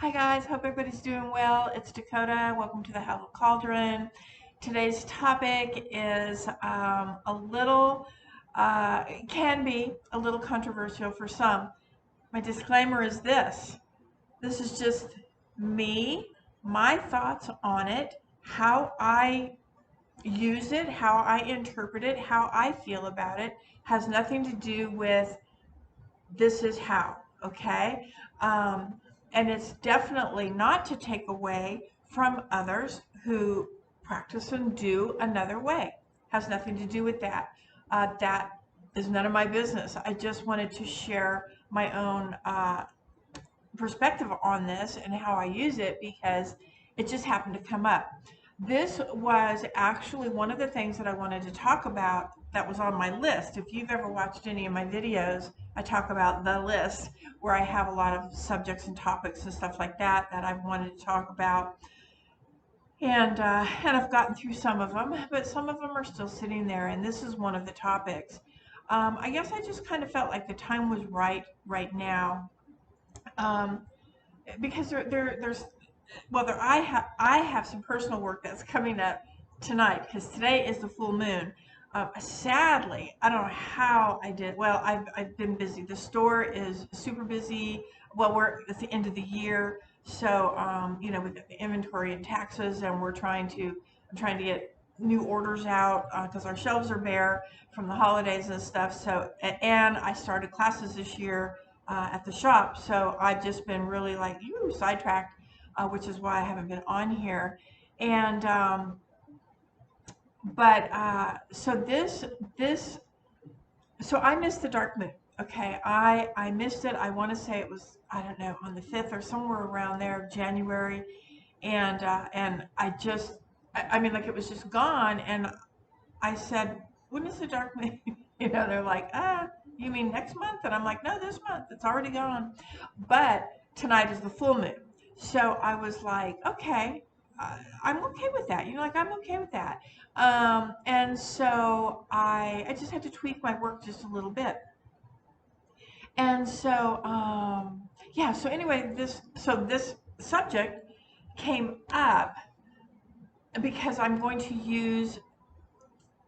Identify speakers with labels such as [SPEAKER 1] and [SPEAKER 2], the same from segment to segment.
[SPEAKER 1] Hi guys, hope everybody's doing well. It's Dakota. Welcome to the Hell Cauldron. Today's topic is can be a little controversial for some. My disclaimer is this. This is just me, my thoughts on it, how I use it, how I interpret it, how I feel about it. Has nothing to do with this is how, okay? And it's definitely not to take away from others who practice and do another way. Has nothing to do with that. That is none of my business. I just wanted to share my own perspective on this and how I use it because it just happened to come up. This was actually one of the things that I wanted to talk about that was on my list. If you've ever watched any of my videos, I talk about the list where I have a lot of subjects and topics and stuff like that that I've wanted to talk about. And I've gotten through some of them, but some of them are still sitting there, and this is one of the topics. I guess I just kind of felt like the time was right now. Um, because I have some personal work that's coming up tonight because today is the full moon. Sadly, I don't know how I did. Well, I've been busy. The store is super busy. Well, we're at the end of the year, so we've got the inventory and taxes, and I'm trying to get new orders out because our shelves are bare from the holidays and stuff. So, and I started classes this year at the shop, so I've just been really like sidetracked, which is why I haven't been on here. And so so I missed the dark moon. Okay, I missed it. I want to say it was, I don't know, on the 5th or somewhere around there of January, and I mean, like, it was just gone. And I said, when is the dark moon? They're like, you mean next month? And I'm like, no, this month. It's already gone. But tonight is the full moon. So I was like, okay, I'm okay with that. Like, I'm okay with that. And so I just had to tweak my work just a little bit. And so, yeah, so anyway, this subject came up because I'm going to use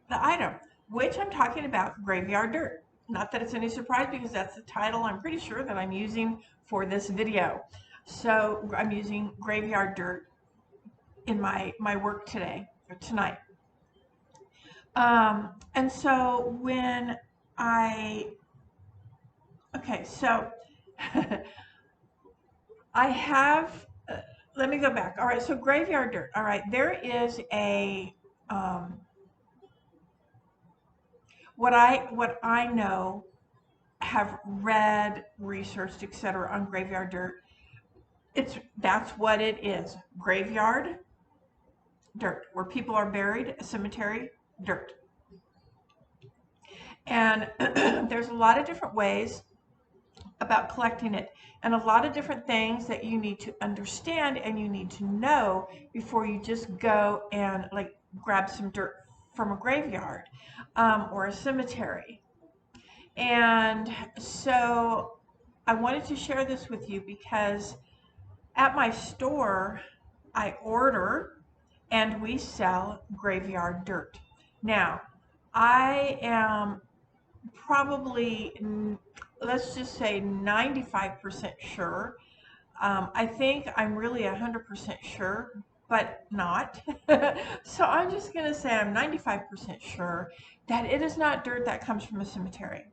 [SPEAKER 1] the item, which I'm talking about graveyard dirt. Not that it's any surprise because that's the title I'm pretty sure that I'm using for this video. So I'm using graveyard dirt in my work today or tonight. And so when okay, so I have, let me go back. All right, so graveyard dirt. All right, there is a, what I know, have read, researched, etc. on graveyard dirt. That's what it is. Graveyard dirt, where people are buried, a cemetery, dirt. And there's a lot of different ways about collecting it, and a lot of different things that you need to understand and you need to know before you just go and like grab some dirt from a graveyard or a cemetery. And so I wanted to share this with you because at my store I order and we sell graveyard dirt. Now, I am probably, let's just say 95% sure. I think I'm really 100% sure, but not. So I'm just going to say I'm 95% sure that it is not dirt that comes from a cemetery.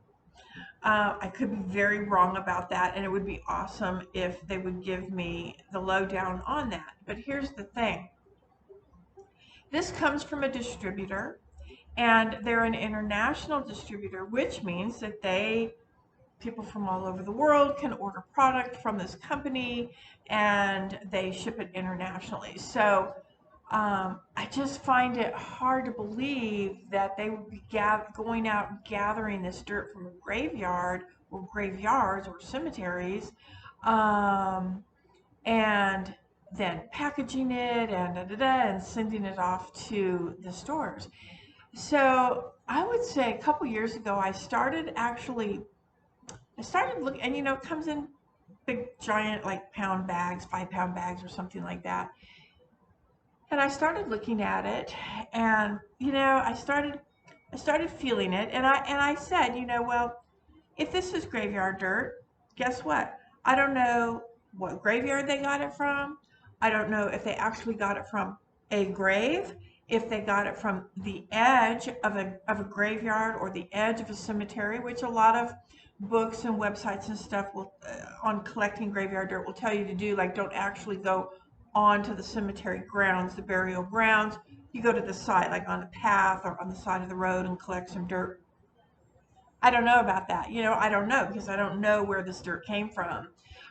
[SPEAKER 1] I could be very wrong about that, and it would be awesome if they would give me the lowdown on that. But here's the thing. This comes from a distributor, and they're an international distributor, which means that people from all over the world can order product from this company, and they ship it internationally. So I just find it hard to believe that they would be going out and gathering this dirt from a graveyard or graveyards or cemeteries, and then packaging it and sending it off to the stores. So I would say a couple years ago, I started looking, and it comes in big giant like pound bags, 5 pound bags or something like that. And I started looking at it, and I started feeling it, and I said, well, if this is graveyard dirt, guess what? I don't know what graveyard they got it from. I don't know if they actually got it from a grave, if they got it from the edge of a graveyard or the edge of a cemetery, which a lot of books and websites and stuff will on collecting graveyard dirt will tell you to do. Like, don't actually go onto the cemetery grounds, the burial grounds. You go to the side, like on the path or on the side of the road, and collect some dirt. I don't know about that. I don't know, because I don't know where this dirt came from.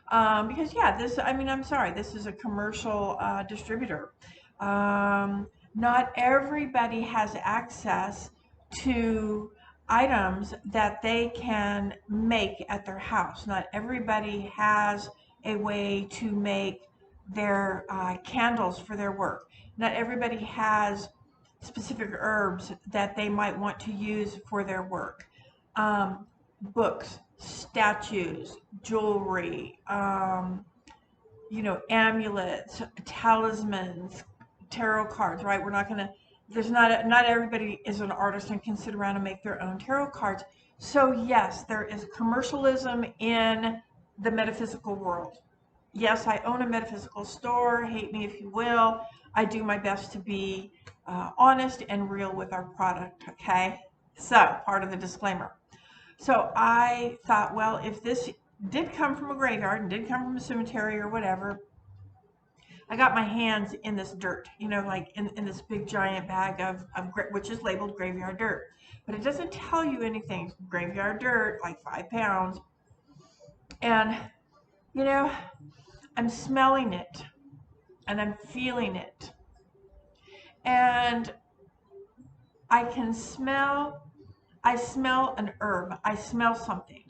[SPEAKER 1] Because yeah, I'm sorry, this is a commercial distributor. Not everybody has access to items that they can make at their house. Not everybody has a way to make their candles for their work. Not everybody has specific herbs that they might want to use for their work. Books, statues, jewelry, amulets, talismans, tarot cards, right? We're not going to, not everybody is an artist and can sit around and make their own tarot cards. So yes, there is commercialism in the metaphysical world. Yes, I own a metaphysical store, hate me if you will. I do my best to be honest and real with our product, okay? So, part of the disclaimer. So I thought, well, if this did come from a graveyard and did come from a cemetery or whatever, I got my hands in this dirt, like in this big giant bag of which is labeled graveyard dirt. But it doesn't tell you anything. Graveyard dirt, like 5 pounds. And, you know, I'm smelling it and I'm feeling it. And I smell an herb. I smell something.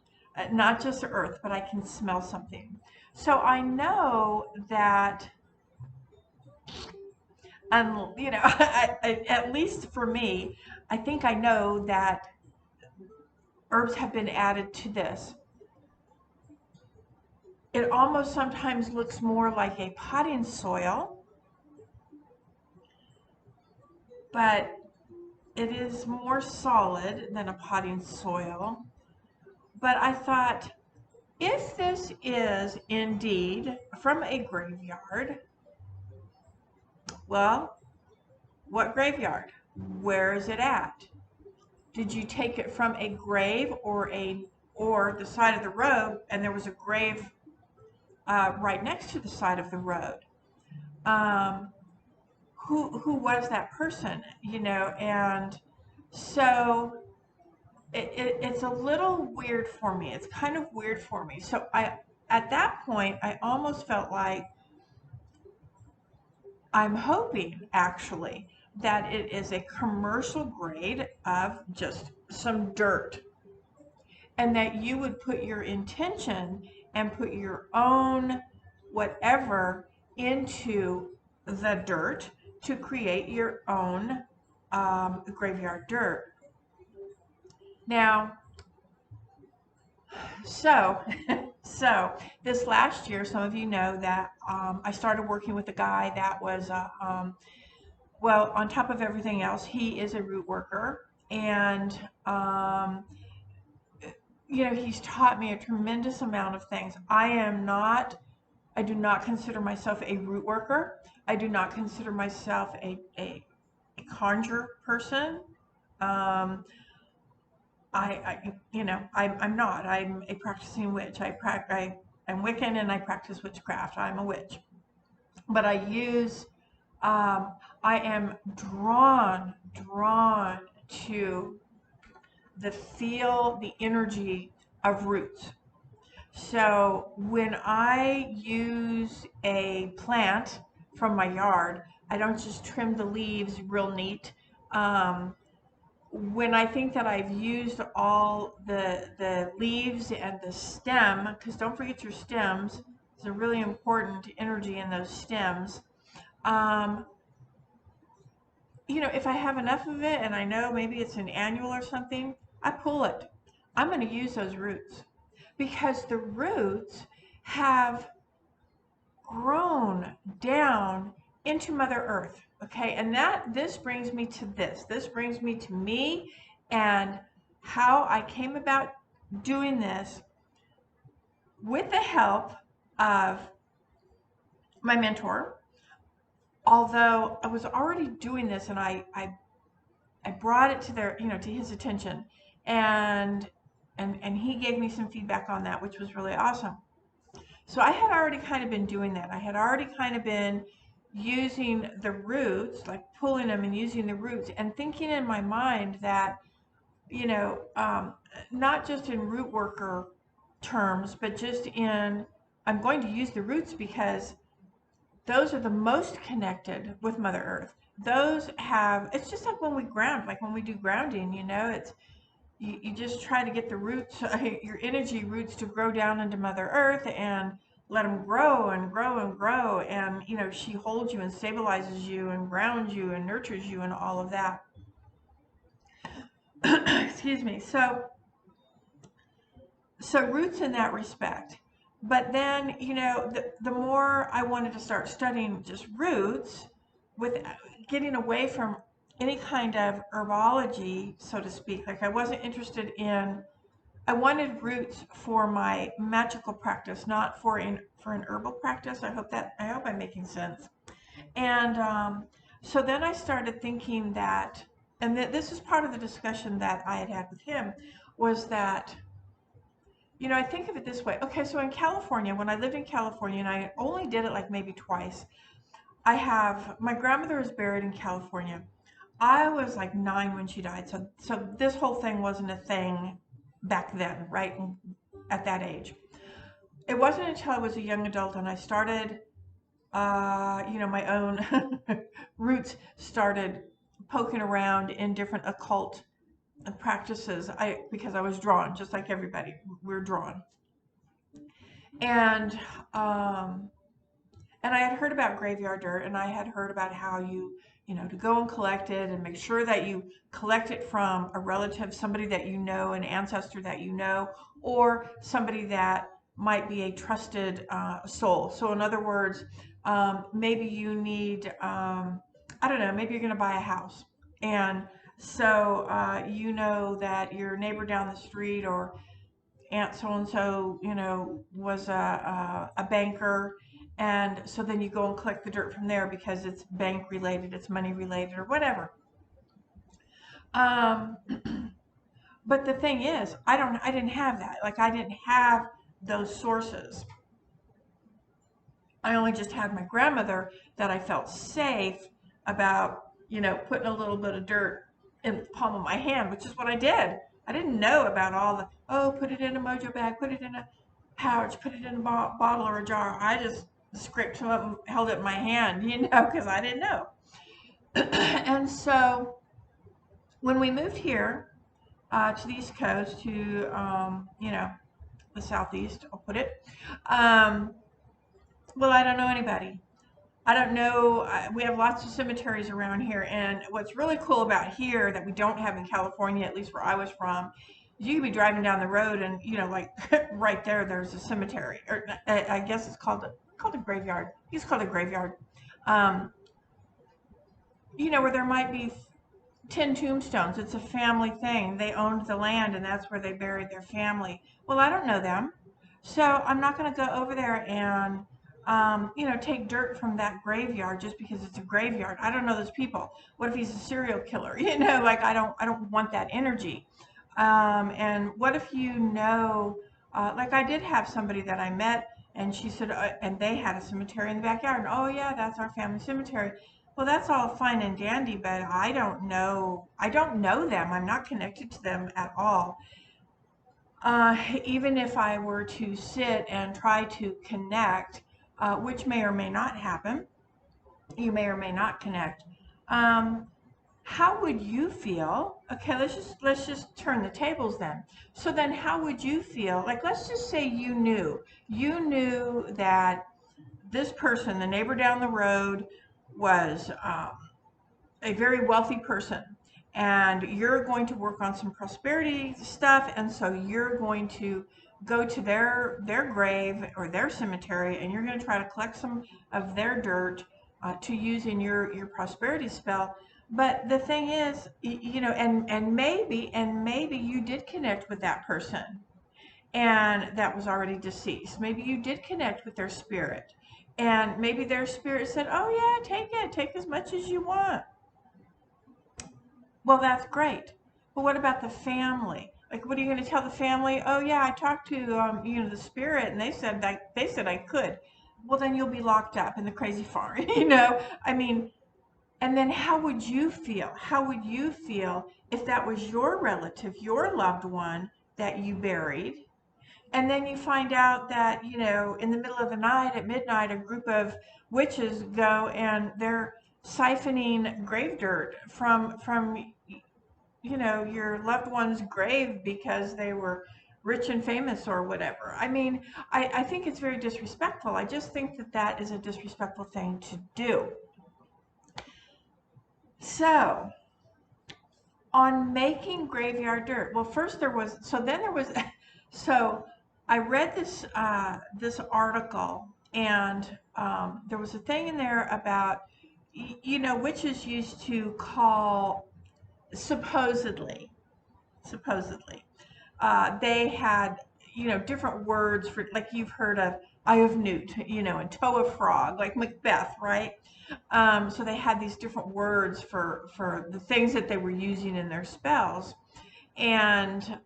[SPEAKER 1] Not just the earth, but I can smell something. So I know that, at least for me, I think I know that herbs have been added to this. It almost sometimes looks more like a potting soil, but it is more solid than a potting soil. But I thought, if this is indeed from a graveyard, well, what graveyard? Where is it at? Did you take it from a grave or the side of the road, and there was a grave right next to the side of the road? Who was that person? And so it's a little weird for me. It's kind of weird for me. So at that point, I almost felt like, I'm hoping actually that it is a commercial grade of just some dirt, and that you would put your intention and put your own whatever into the dirt to create your own graveyard dirt. Now, so so this last year, some of you know that I started working with a guy that was well, on top of everything else, he is a root worker, and he's taught me a tremendous amount of things. I do not consider myself a root worker. I do not consider myself a conjure person. Um, I'm not. I'm a practicing witch. I'm Wiccan, and I practice witchcraft. I'm a witch. But I am drawn to the energy of roots. So when I use a plant from my yard, I don't just trim the leaves real neat. When I think that I've used all the leaves and the stem, because don't forget your stems, there's a really important energy in those stems. If I have enough of it and I know maybe it's an annual or something, I pull it. I'm going to use those roots, because the roots have grown down into Mother Earth. Okay, and this brings me to this. This brings me to me and how I came about doing this with the help of my mentor. Although I was already doing this, and I brought it to their, to his attention, and and he gave me some feedback on that, which was really awesome. So I had already kind of been doing that. I had already kind of been using the roots, like pulling them and using the roots, and thinking in my mind that, you know, um, not just in root worker terms, but just in, I'm going to use the roots because those are the most connected with Mother Earth. Those have, it's just like when we ground, like when we do grounding, it's, you just try to get the roots, your energy roots to grow down into Mother Earth and let them grow and grow and grow. And, she holds you and stabilizes you and grounds you and nurtures you and all of that. Excuse me. So roots in that respect. But then, the more I wanted to start studying just roots, with getting away from any kind of herbology, so to speak, like I wasn't interested in, I wanted roots for my magical practice, not for an herbal practice. I hope I'm making sense. And so then I started thinking that, and this is part of the discussion that I had with him, was that, I think of it this way. Okay, so in California, when I lived in California, and I only did it like maybe twice, my grandmother is buried in California. I was like 9 when she died, so this whole thing wasn't a thing back then, right? At that age. It wasn't until I was a young adult and I started, my own roots started poking around in different occult practices. Because I was drawn, just like everybody, we're drawn. And um, and I had heard about graveyard dirt, and I had heard about how to go and collect it and make sure that you collect it from a relative, somebody that you know, an ancestor that you know, or somebody that might be a trusted soul. So, in other words, maybe you need, I don't know, maybe you're going to buy a house. And so, you know that your neighbor down the street or aunt so and so, was a banker, and so then you go and collect the dirt from there because it's bank related, it's money related, or whatever. Um, but the thing is, I didn't have that. Like I didn't have those sources. I only just had my grandmother that I felt safe about, putting a little bit of dirt in the palm of my hand, which is what I did. I didn't know about all the, oh, put it in a mojo bag, put it in a pouch, put it in a bottle or a jar. I just scraped them up and held it in my hand, because I didn't know. And so when we moved here to the East Coast, to, the Southeast, I'll put it, well, I don't know anybody. I don't know. We have lots of cemeteries around here, and what's really cool about here that we don't have in California, at least where I was from, is you could be driving down the road and like right there's a cemetery, or I guess it's called a graveyard. It's called a graveyard. Um, where there might be 10 tombstones. It's a family thing. They owned the land, and that's where they buried their family. Well, I don't know them, so I'm not going to go over there and take dirt from that graveyard just because it's a graveyard. I don't know those people. What if he's a serial killer? Like I don't want that energy. And what if like I did have somebody that I met, and she said, and they had a cemetery in the backyard. And, oh yeah, that's our family cemetery. Well, that's all fine and dandy, but I don't know. I don't know them. I'm not connected to them at all. Even if I were to sit and try to connect, which may or may not happen, you may or may not connect. Um, how would you feel? Okay, let's just turn the tables then. So then, how would you feel? Like, let's just say you knew that this person, the neighbor down the road, was a very wealthy person, and you're going to work on some prosperity stuff, and so you're going to go to their grave or their cemetery, and you're going to try to collect some of their dirt to use in your prosperity spell. But the thing is, you know, and maybe you did connect with that person, and that was already deceased. Maybe you did connect with their spirit, and maybe their spirit said, "Oh yeah, take as much as you want." Well, that's great. But what about the family? Like, what are you going to tell the family? Oh yeah, I talked to you know, the spirit, and they said I could. Well, then you'll be locked up in the crazy farm. You know, I mean, and then how would you feel? How would you feel if that was your relative, your loved one that you buried? And then you find out that, you know, in the middle of the night at midnight, a group of witches go and they're siphoning grave dirt from you know, your loved one's grave because they were rich and famous or whatever. I mean, I think it's very disrespectful. I just think that that is a disrespectful thing to do. So, on making graveyard dirt, well, first there was, so then there was, so I read this article, and there was a thing in there about, you know, witches used to call, supposedly, they had, you know, different words for, like you've heard of Eye of Newt, you know, and Toe of Frog, like Macbeth, right? So they had these different words for the things that they were using in their spells, and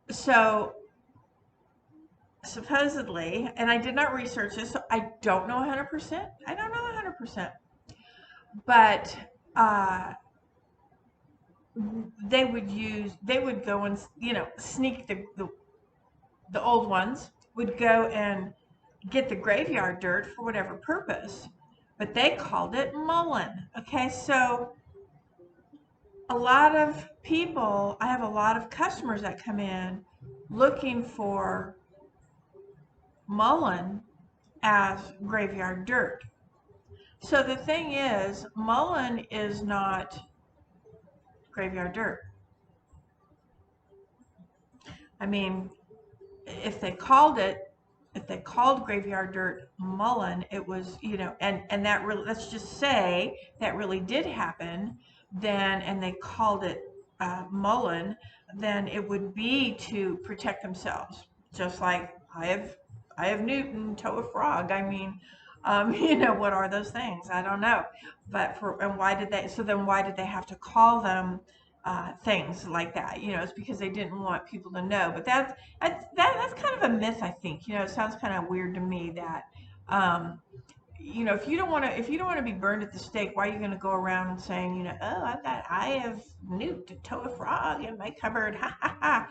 [SPEAKER 1] so supposedly, and I did not research this, so I don't know 100%. I don't know 100%, but they would go and, you know, sneak the old ones would go and get the graveyard dirt for whatever purpose, but they called it mullein. Okay, so a lot of people, I have a lot of customers that come in looking for mullein as graveyard dirt. So the thing is, mullein is not graveyard dirt. I mean, if they called it, if they called graveyard dirt mullein, it was, you know, and that really, let's just say that really did happen, then, and they called it mullein, then it would be to protect themselves, just like I have Newton, toe of frog. I mean, you know, what are those things? I don't know, but for, and why did they? So then, why did they have to call them things like that? You know, it's because they didn't want people to know. But that's kind of a myth, I think. You know, it sounds kind of weird to me that, you know, if you don't want to be burned at the stake, why are you going to go around saying, you know, oh, I've got Eye of Newt, a toe of frog in my cupboard, ha ha ha.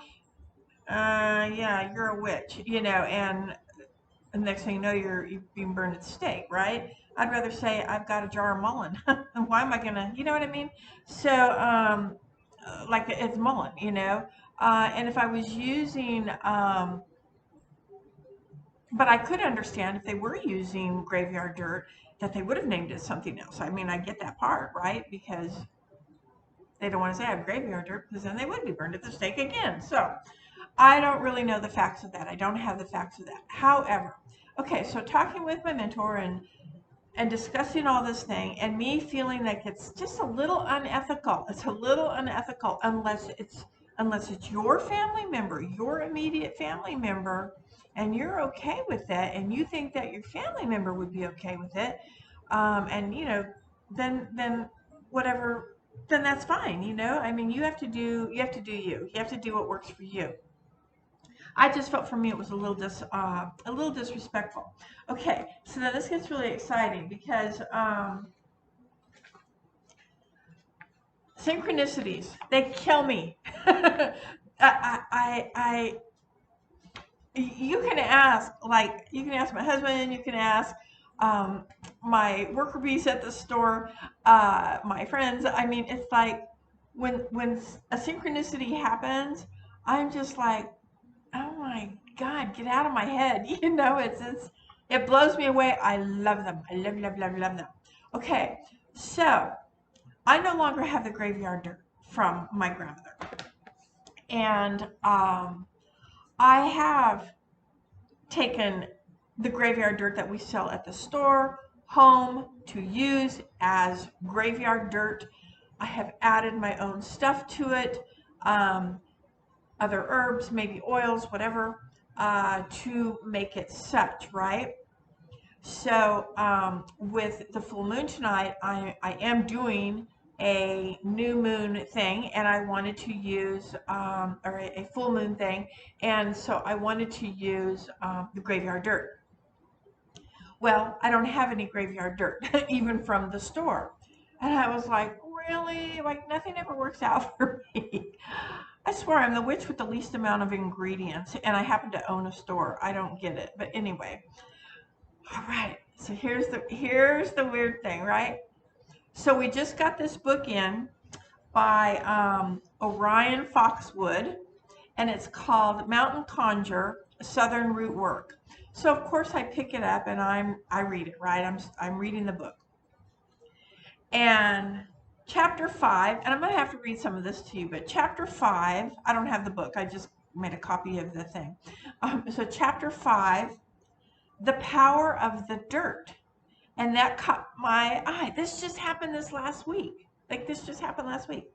[SPEAKER 1] Yeah, you're a witch, you know, and the next thing you know, you're being burned at the stake, right? I'd rather say I've got a jar of mullein. Why am I gonna, you know what I mean? So, like it's mullein, you know. And if I was using, but I could understand if they were using graveyard dirt that they would have named it something else. I mean, I get that part, right? Because they don't want to say I have graveyard dirt because then they would be burned at the stake again. So I don't really know the facts of that. I don't have the facts of that. However, okay, so talking with my mentor and discussing all this thing and me feeling like it's just a little unethical. It's a little unethical unless it's your family member, your immediate family member, and you're okay with that, and you think that your family member would be okay with it, and you know, then whatever, then that's fine. You know, I mean, you have to do you. You have to do what works for you. I just felt for me it was a little disrespectful. Okay, so now this gets really exciting because synchronicities, they kill me. I you can ask, like, you can ask my husband, you can ask um, my worker bees at the store, my friends. I mean, it's like when a synchronicity happens, I'm just like, oh my God, get out of my head. You know, it blows me away. I love them. I love them. Okay, so I no longer have the graveyard dirt from my grandmother. And I have taken the graveyard dirt that we sell at the store home to use as graveyard dirt. I have added my own stuff to it, other herbs, maybe oils, whatever, to make it such, right? So with the full moon tonight, I am doing a new moon thing, and I wanted to use, or a full moon thing, and so I wanted to use the graveyard dirt. Well, I don't have any graveyard dirt, even from the store. And I was like, really? Like, nothing ever works out for me. I swear I'm the witch with the least amount of ingredients, and I happen to own a store. I don't get it. But anyway, all right. So here's the weird thing, right? So we just got this book in by Orion Foxwood, and it's called Mountain Conjure, Southern Root Work. So of course I pick it up and I read it, right? I'm reading the book. And chapter 5, and I'm going to have to read some of this to you, but chapter 5, I don't have the book. I just made a copy of the thing. So chapter 5, the power of the dirt. And that caught my eye. This just happened this last week. Like this just happened last week.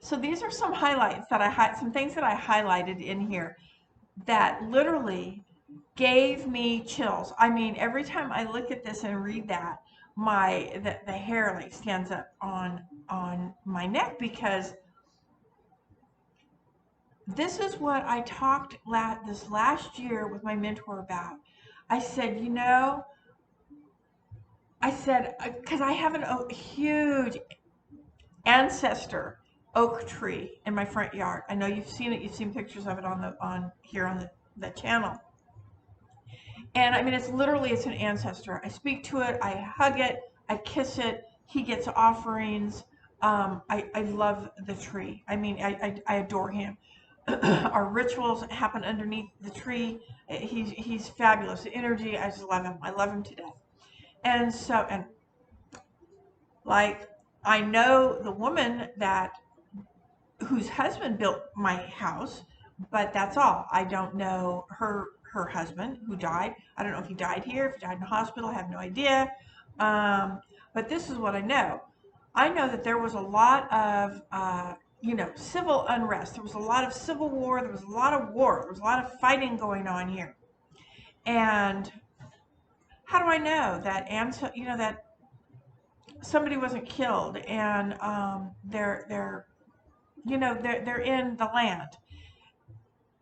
[SPEAKER 1] So these are some highlights that some things that I highlighted in here that literally gave me chills. I mean, every time I look at this and read that, the hair like stands up on my neck, because this is what I talked this last year with my mentor about. I said, because I have a huge ancestor oak tree in my front yard. I know you've seen it. You've seen pictures of it on the channel. And I mean, it's an ancestor. I speak to it, I hug it, I kiss it. He gets offerings. I love the tree. I mean, I adore him. Our rituals happen underneath the tree. He's fabulous. The energy, I just love him. I love him to death. And so, and like, I know the woman whose husband built my house, but that's all. I don't know her husband who died. I don't know if he died here, if he died in a hospital. I have no idea. But this is what I know. I know that there was a lot of civil unrest. There was a lot of civil war. There was a lot of war. There was a lot of fighting going on here. And how do I know that that somebody wasn't killed and they're in the land?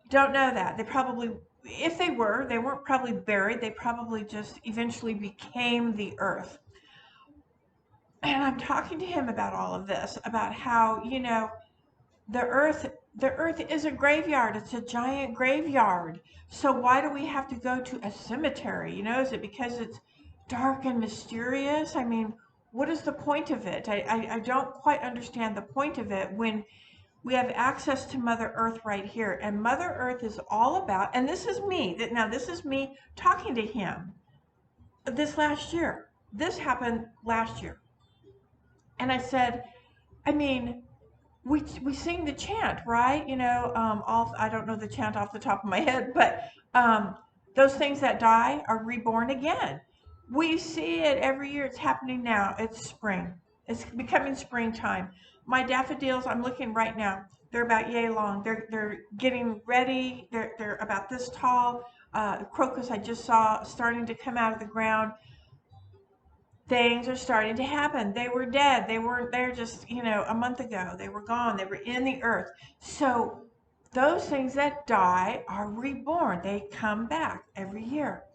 [SPEAKER 1] Don't know that. They probably, if they weren't probably buried. They probably just eventually became the earth. And I'm talking to him about all of this, about how, the earth is a graveyard. It's a giant graveyard. So why do we have to go to a cemetery? Is it because it's dark and mysterious? I mean, what is the point of it? I don't quite understand the point of it when we have access to Mother Earth right here. And Mother Earth is all about, and this is me, this is me talking to him this last year. This happened last year. And I said, I mean, we sing the chant, right? I don't know the chant off the top of my head, but those things that die are reborn again. We see it every year. It's happening now. It's spring. It's becoming springtime. My daffodils, I'm looking right now. They're about yay long. They're getting ready. They're about this tall. Crocus I just saw starting to come out of the ground. Things are starting to happen. They were dead. They weren't there just, a month ago. They were gone. They were in the earth. So those things that die are reborn. They come back every year.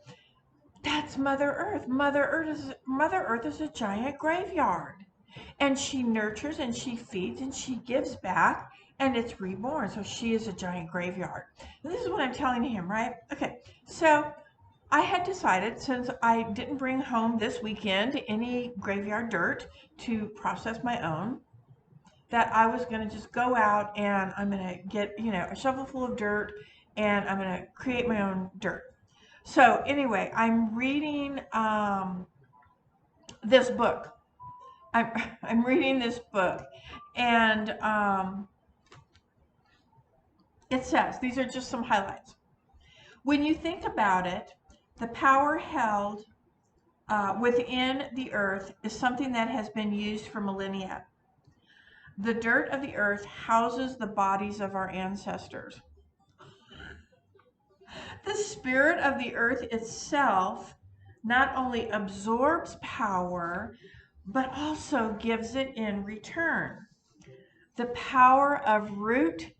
[SPEAKER 1] That's Mother Earth. Mother Earth is a giant graveyard. And she nurtures and she feeds and she gives back and it's reborn. So she is a giant graveyard. And this is what I'm telling him, right? Okay. So I had decided, since I didn't bring home this weekend any graveyard dirt to process my own, that I was going to just go out and I'm going to get, a shovel full of dirt and I'm going to create my own dirt. So anyway, I'm reading this book. I'm reading this book, and It says, these are just some highlights. When you think about it, the power held within the earth is something that has been used for millennia. The dirt of the earth houses the bodies of our ancestors. The spirit of the earth itself not only absorbs power, but also gives it in return. The power of root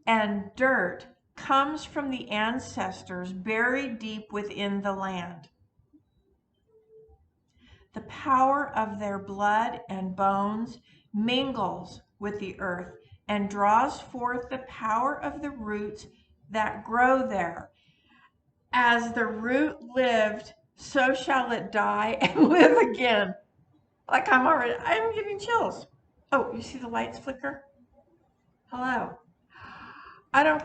[SPEAKER 1] and dirt comes from the ancestors buried deep within the land. The power of their blood and bones mingles with the earth and draws forth the power of the roots that grow there. As the root lived, so shall it die and live again. Like I'm getting chills. Oh, you see the lights flicker? Hello. I don't,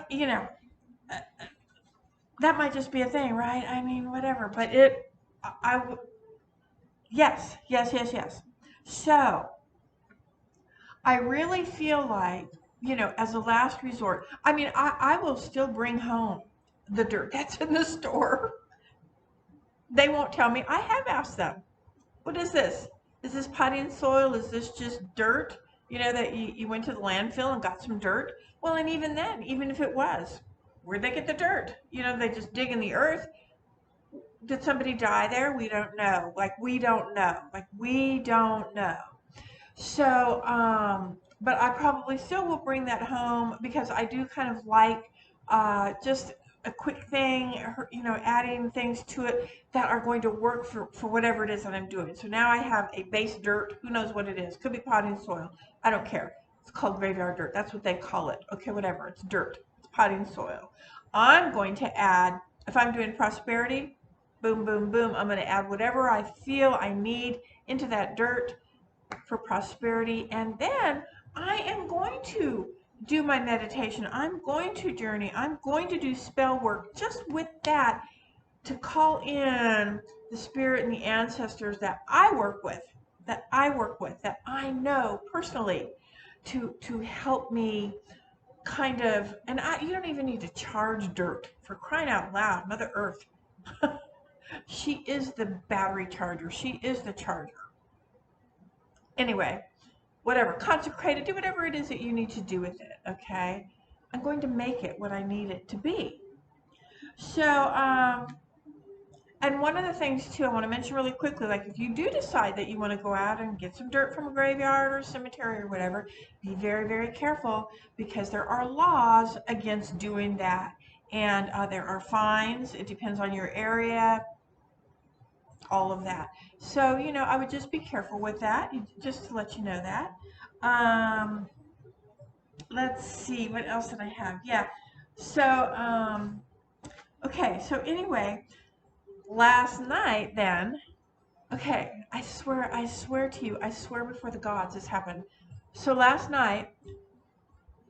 [SPEAKER 1] that might just be a thing, right? I mean, whatever. But yes, yes, yes, yes. So I really feel like, as a last resort, I mean, I will still bring home the dirt that's in the store. They won't tell me. I have asked them, what is this? Is this potting soil? Is this just dirt? That you went to the landfill and got some dirt? Well, and even then, even if it was, where'd they get the dirt? They just dig in the earth. Did somebody die there? We don't know. We don't know. We don't know. So, but I probably still will bring that home because I do kind of like just a quick thing, adding things to it that are going to work for whatever it is that I'm doing. So now I have a base dirt. Who knows what it is? Could be potting soil. I don't care. It's called graveyard dirt. That's what they call it. Okay, whatever. It's dirt. It's potting soil. I'm going to add, if I'm doing prosperity, boom, boom, boom, I'm going to add whatever I feel I need into that dirt for prosperity. And then I am going to do my meditation. I'm going to journey. I'm going to do spell work just with that to call in the spirit and the ancestors that I work with, that I know personally to help me kind of, and you don't even need to charge dirt, for crying out loud. Mother Earth, she is the battery charger. She is the charger. Anyway, whatever, consecrate it, do whatever it is that you need to do with it, okay? I'm going to make it what I need it to be. So, and one of the things too, I want to mention really quickly, like if you do decide that you want to go out and get some dirt from a graveyard or a cemetery or whatever, be very, very careful because there are laws against doing that. And there are fines. It depends on your area, all of that. So, I would just be careful with that, just to let you know that. Let's see, what else did I have? Yeah. So, okay. So anyway, last night then, okay, I swear to you, I swear before the gods this happened. So last night,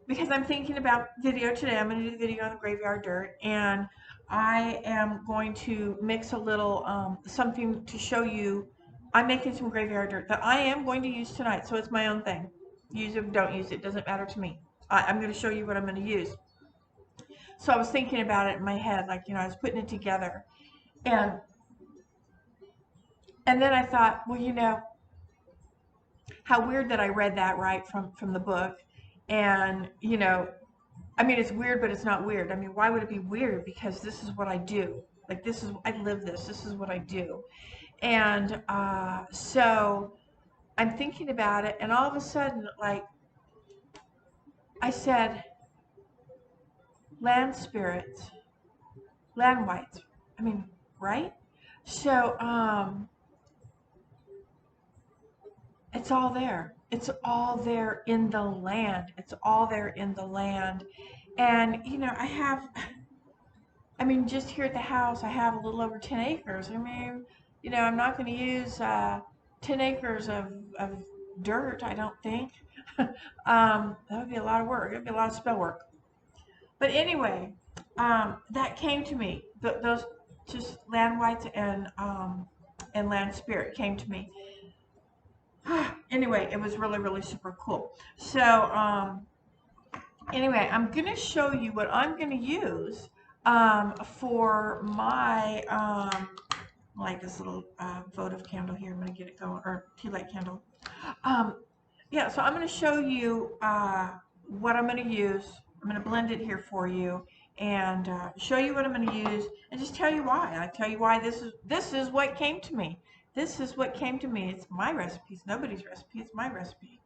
[SPEAKER 1] because I'm thinking about video today, I'm going to do the video on the graveyard dirt, and I am going to mix a little something to show you. I'm making some graveyard dirt that I am going to use tonight, so it's my own thing. Use it, don't use it, doesn't matter to me. I'm going to show you what I'm going to use. So I was thinking about it in my head, like, I was putting it together. And then I thought, well, how weird that I read that right from the book. And, I mean, it's weird, but it's not weird. I mean, why would it be weird? Because this is what I do. Like, I live this. This is what I do. And so I'm thinking about it, and all of a sudden, like, I said, land spirits, land whites. I mean, right? So, it's all there. It's all there in the land. It's all there in the land. And, I mean, just here at the house, I have a little over 10 acres. I mean, I'm not going to use 10 acres of dirt, I don't think. That would be a lot of work. It would be a lot of spell work. But anyway, that came to me. Those just land whites and land spirit came to me. Anyway, it was really, really super cool. So Anyway, I'm going to show you what I'm going to use for my, like this little votive candle here. I'm going to get it going, or tea light candle. Um, yeah, so I'm going to show you what I'm going to use. I'm going to blend it here for you and show you what I'm going to use and just tell you why. I tell you why this is what came to me. This is what came to me. It's my recipe. It's nobody's recipe. It's my recipe.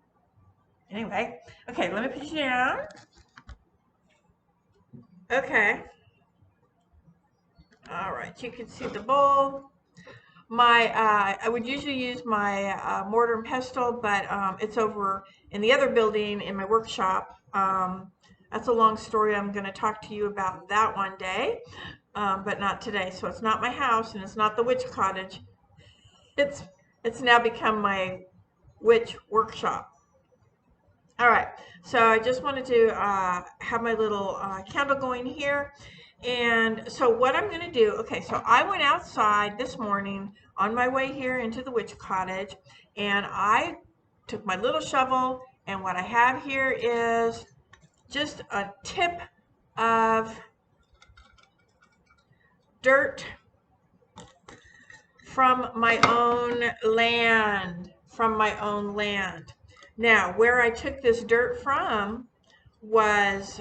[SPEAKER 1] Anyway, okay, let me put you down. Okay. All right, you can see the bowl. I would usually use my mortar and pestle, but it's over in the other building in my workshop. That's a long story. I'm going to talk to you about that one day, but not today. So it's not my house and it's not the witch cottage. It's now become my witch workshop. All right, so I just wanted to have my little candle going here. And so what I'm going to do, okay, so I went outside this morning on my way here into the witch cottage, and I took my little shovel, and what I have here is just a tip of dirt from my own land, Now, where I took this dirt from was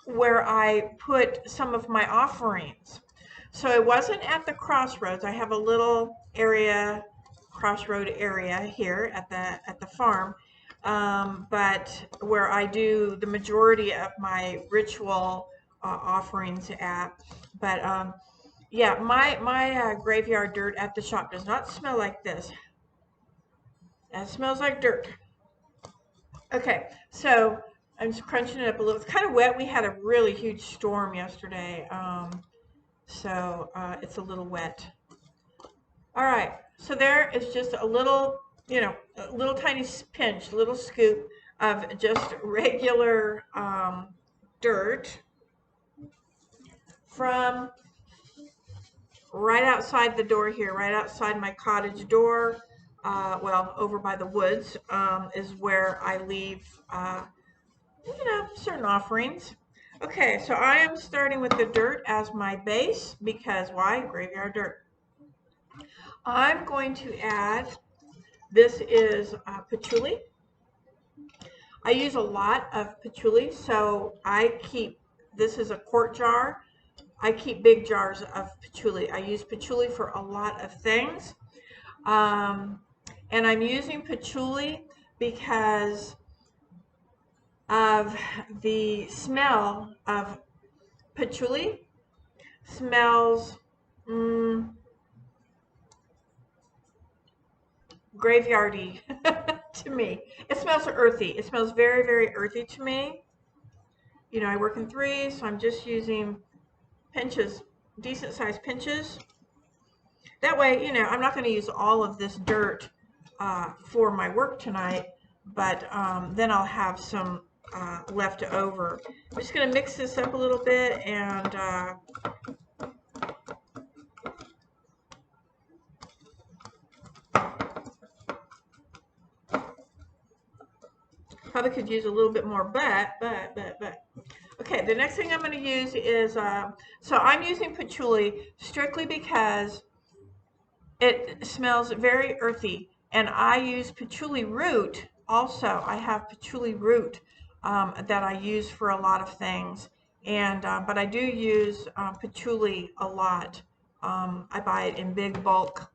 [SPEAKER 1] where I put some of my offerings. So it wasn't at the crossroads. I have a little area, crossroad area here at the farm, but where I do the majority of my ritual offerings at. But yeah, my graveyard dirt at the shop does not smell like this. It smells like dirt. Okay, so I'm just crunching it up a little. It's kind of wet. We had a really huge storm yesterday, so it's a little wet. All right, so there is just a little, a little tiny pinch, little scoop of just regular dirt from right outside the door here, right outside my cottage door. Well, over by the woods is where I leave certain offerings. Okay, so I am starting with the dirt as my base because why? Graveyard dirt. I'm going to add, this is patchouli. I use a lot of patchouli, so this is a quart jar. I keep big jars of patchouli. I use patchouli for a lot of things. And I'm using patchouli because of the smell of patchouli. Smells graveyardy to me. It smells earthy. It smells very, very earthy to me. I work in threes, so I'm just using pinches, decent sized pinches. That way, I'm not going to use all of this dirt for my work tonight, but then I'll have some left over. I'm just going to mix this up a little bit and probably could use a little bit more, but. Okay, the next thing I'm going to use is, so I'm using patchouli strictly because it smells very earthy, and I use patchouli root also. I have patchouli root that I use for a lot of things, and but I do use patchouli a lot. I buy it in big bulk,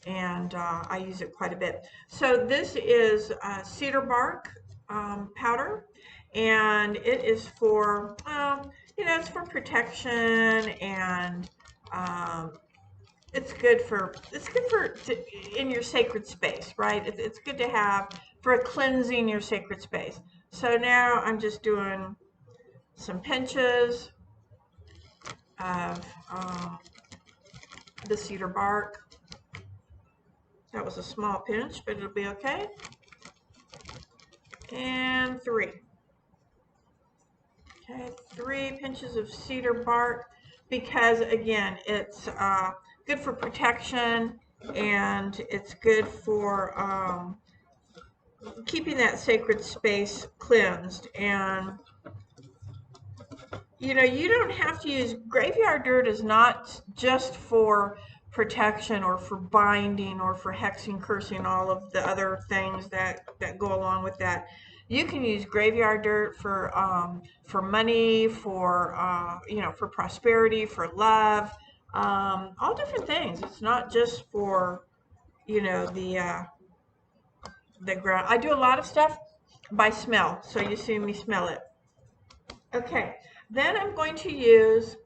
[SPEAKER 1] and I use it quite a bit. So this is cedar bark powder, and it is for, it's for protection, and it's good for in your sacred space, right? It's good to have for cleansing your sacred space. So now I'm just doing some pinches of the cedar bark. That was a small pinch, but it'll be okay. And 3. Okay, 3 pinches of cedar bark because, again, it's good for protection, and it's good for keeping that sacred space cleansed. And you know, you don't have to use graveyard dirt is not just for protection or for binding or for hexing, cursing, all of the other things that go along with that. You can use graveyard dirt for money, for you know, for prosperity, for love, all different things. It's not just for, you know, the ground. I do a lot of stuff by smell, so you see me smell it. Okay, then I'm going to use,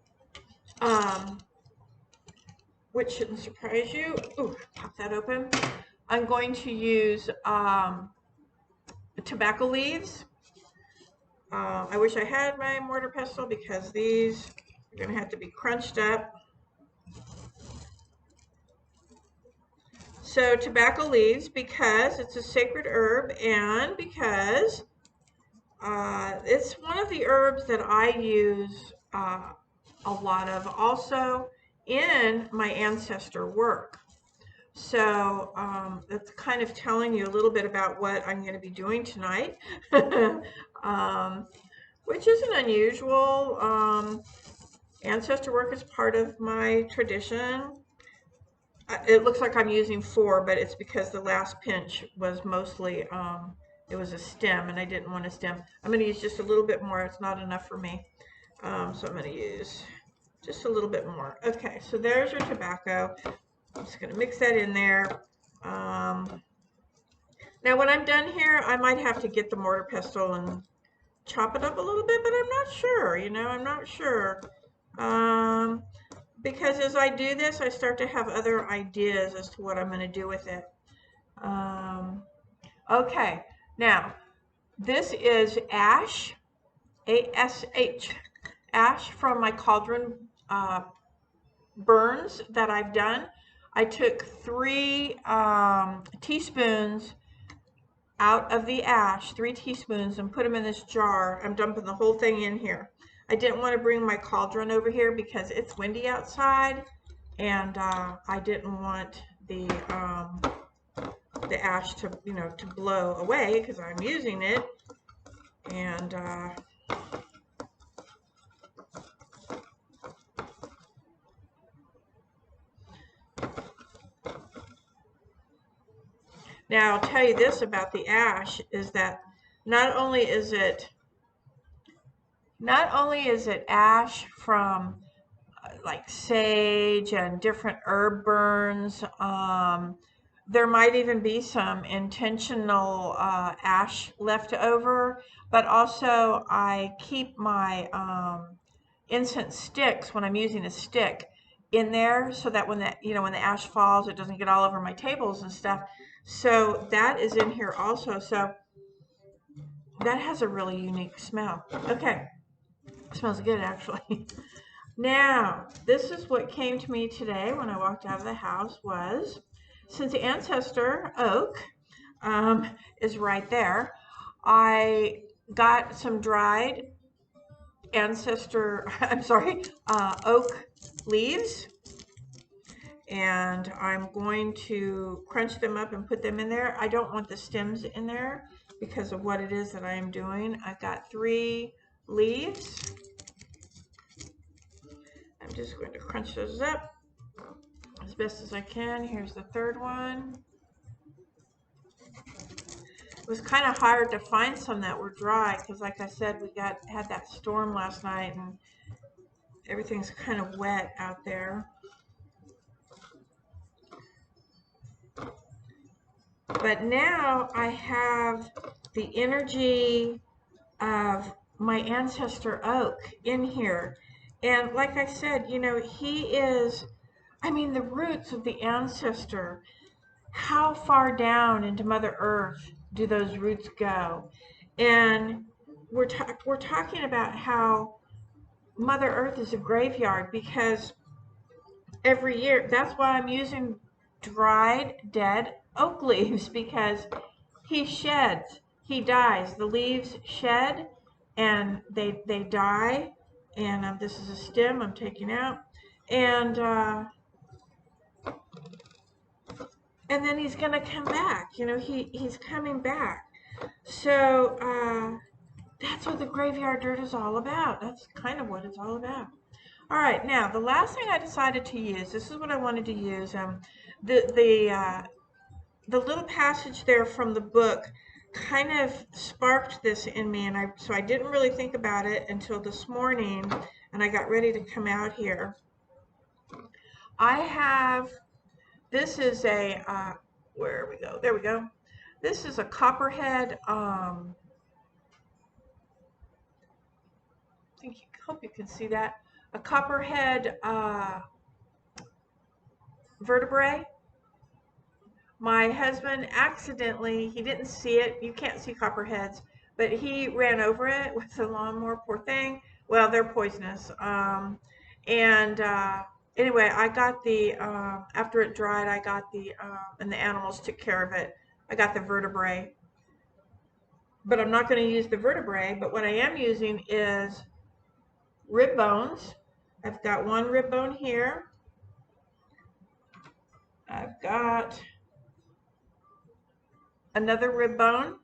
[SPEAKER 1] um, which shouldn't surprise you. Ooh, pop that open. I'm going to use tobacco leaves. I wish I had my mortar pestle because these are going to have to be crunched up. So tobacco leaves, because it's a sacred herb and because it's one of the herbs that I use a lot of also in my ancestor work. So that's kind of telling you a little bit about what I'm going to be doing tonight, which isn't unusual. Ancestor work is part of my tradition. It looks like I'm using 4, but it's because the last pinch was mostly, it was a stem, and I didn't want a stem. I'm going to use just a little bit more. It's not enough for me. So I'm going to use just a little bit more. Okay, so there's your tobacco. I'm just going to mix that in there. Now when I'm done here, I might have to get the mortar pestle and chop it up a little bit, but I'm not sure, you know, I'm not sure. Because as I do this, I start to have other ideas as to what I'm going to do with it. Okay, now this is ash, A-S-H, ash from my cauldron burns that I've done. I took 3 teaspoons out of the ash, 3 teaspoons, and put them in this jar. I'm dumping the whole thing in here. I didn't want to bring my cauldron over here because it's windy outside, and I didn't want the ash to, you know, to blow away because I'm using it. And now I'll tell you this about the ash is that not only is it ash from like sage and different herb burns. There might even be some intentional ash left over, but also I keep my incense sticks when I'm using a stick in there so that when when the ash falls, it doesn't get all over my tables and stuff. So that is in here also. So that has a really unique smell. Okay, it smells good actually. Now, this is what came to me today when I walked out of the house was, since the ancestor oak is right there, I got some dried oak leaves, and I'm going to crunch them up and put them in there. I don't want the stems in there because of what it is that I am doing. I've got 3 leaves. I'm just going to crunch those up as best as I can. Here's the 3rd one. It was kind of hard to find some that were dry because, like I said, we had that storm last night and everything's kind of wet out there. But now I have the energy of my ancestor oak in here. And like I said, you know, he is, I mean, the roots of the ancestor. How far down into Mother Earth do those roots go? And we're talking about how Mother Earth is a graveyard because every year, that's why I'm using dried dead oak leaves, because he sheds, he dies. The leaves shed and they die. And this is a stem I'm taking out. And then he's going to come back. You know, he's coming back. So that's what the graveyard dirt is all about. That's kind of what it's all about. All right, now the last thing I decided to use, this is what I wanted to use. The the uh, the little passage there from the book kind of sparked this in me, and so I didn't really think about it until this morning, and I got ready to come out here. I have, this is a where we go? There we go. This is a copperhead. Hope you can see that. A copperhead vertebrae. My husband accidentally, he didn't see it. You can't see copperheads, but he ran over it with the lawnmower. Poor thing. Well, they're poisonous. And anyway, I got the after it dried, I got the and the animals took care of it. I got the vertebrae, but I'm not going to use the vertebrae. But what I am using is rib bones. I've got one rib bone here. I've got another rib bone,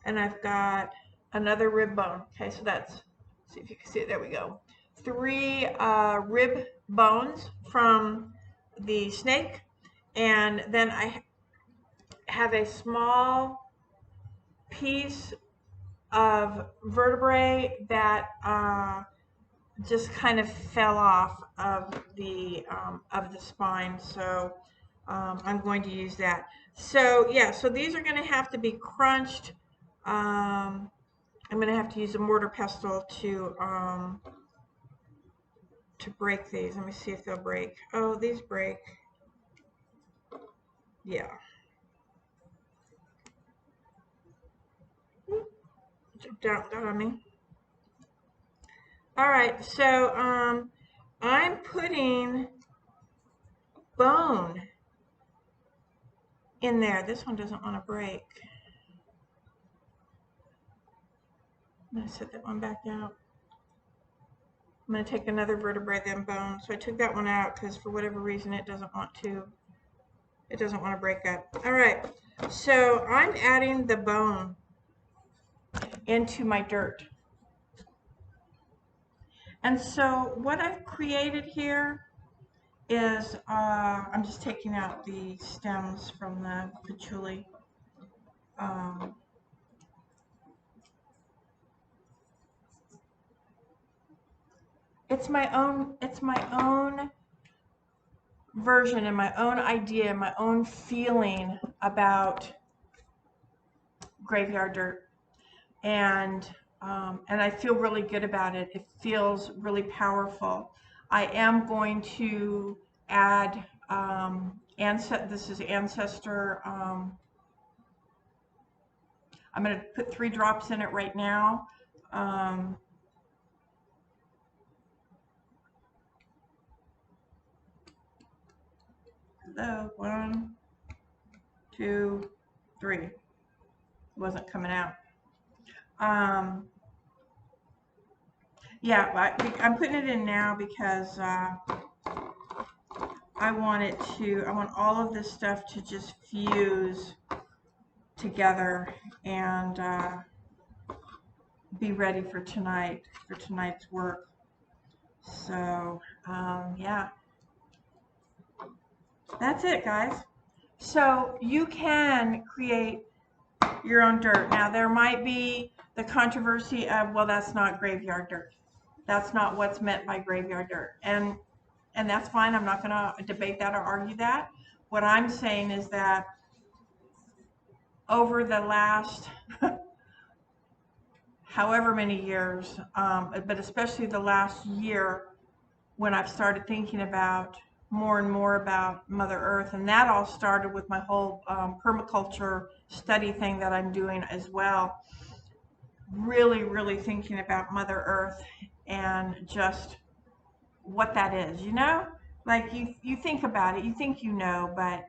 [SPEAKER 1] and I've got another rib bone. Okay, so that's, see if you can see it. There we go. 3 rib bones from the snake, and then I have a small piece of vertebrae that just kind of fell off of the spine, so I'm going to use that. So yeah, so these are going to have to be crunched. I'm going to have to use a mortar pestle to break these. Let me see if they'll break. Oh, these break. Yeah. Jumped out on me. All right, so I'm putting bone in there. This one doesn't want to break. I'm going to set that one back out. I'm going to take another vertebrae, then bone. So I took that one out because for whatever reason it doesn't want to break up. All right, so I'm adding the bone into my dirt. And so what I've created here is, I'm just taking out the stems from the patchouli. It's my own version and my own idea, my own feeling about graveyard dirt, and I feel really good about it. It feels really powerful. I am going to add this is ancestor. I'm going to put 3 drops in it right now. Hello, 1, 2, 3. It wasn't coming out. Yeah, I'm putting it in now because I want all of this stuff to just fuse together and be ready for tonight's work. So yeah, that's it, guys. So you can create your own dirt. Now there might be the controversy of, well, that's not graveyard dirt. That's not what's meant by graveyard dirt. And that's fine. I'm not going to debate that or argue that. What I'm saying is that over the last however many years, but especially the last year, when I've started thinking about more and more about Mother Earth, and that all started with my whole permaculture study thing that I'm doing as well. Really, really thinking about Mother Earth and just what that is, you know? Like you think about it, you think you know, but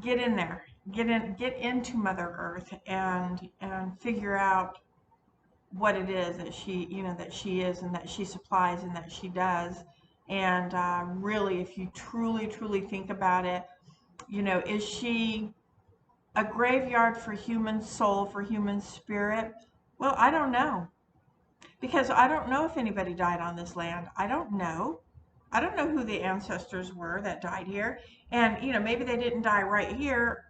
[SPEAKER 1] get in there, get into Mother Earth and figure out what it is that she, that she is and that she supplies and that she does. And really, if you truly think about it, is she A graveyard for human soul, for human spirit? Well, I don't know. Because I don't know if anybody died on this land. I don't know. I don't know who the ancestors were that died here. And, maybe they didn't die right here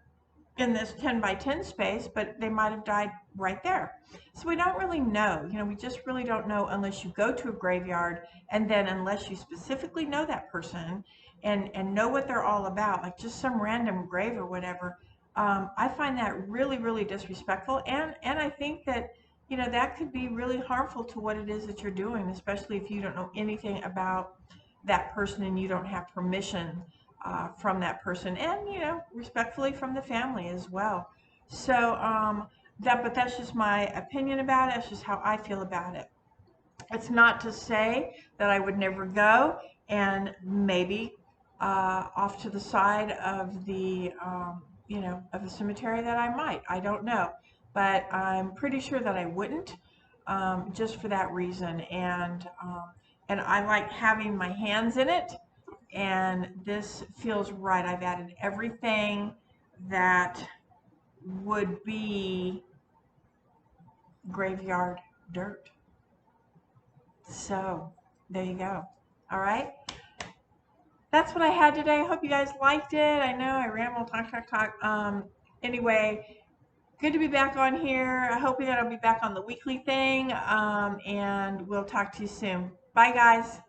[SPEAKER 1] in this 10 by 10 space, but they might have died right there. So we don't really know. We just really don't know unless you go to a graveyard, and then unless you specifically know that person and know what they're all about, like just some random grave or whatever. I find that really, really disrespectful, and I think that that could be really harmful to what it is that you're doing, especially if you don't know anything about that person and you don't have permission from that person, and respectfully from the family as well. So but that's just my opinion about it. It's just how I feel about it. It's not to say that I would never go, and maybe off to the side of the of the cemetery that I might. I don't know, but I'm pretty sure that I wouldn't, just for that reason. And I like having my hands in it, and this feels right. I've added everything that would be graveyard dirt. So there you go. All right. That's what I had today. I hope you guys liked it. I know I ramble, talk. Anyway, good to be back on here. I hope that I'll be back on the weekly thing. And we'll talk to you soon. Bye, guys.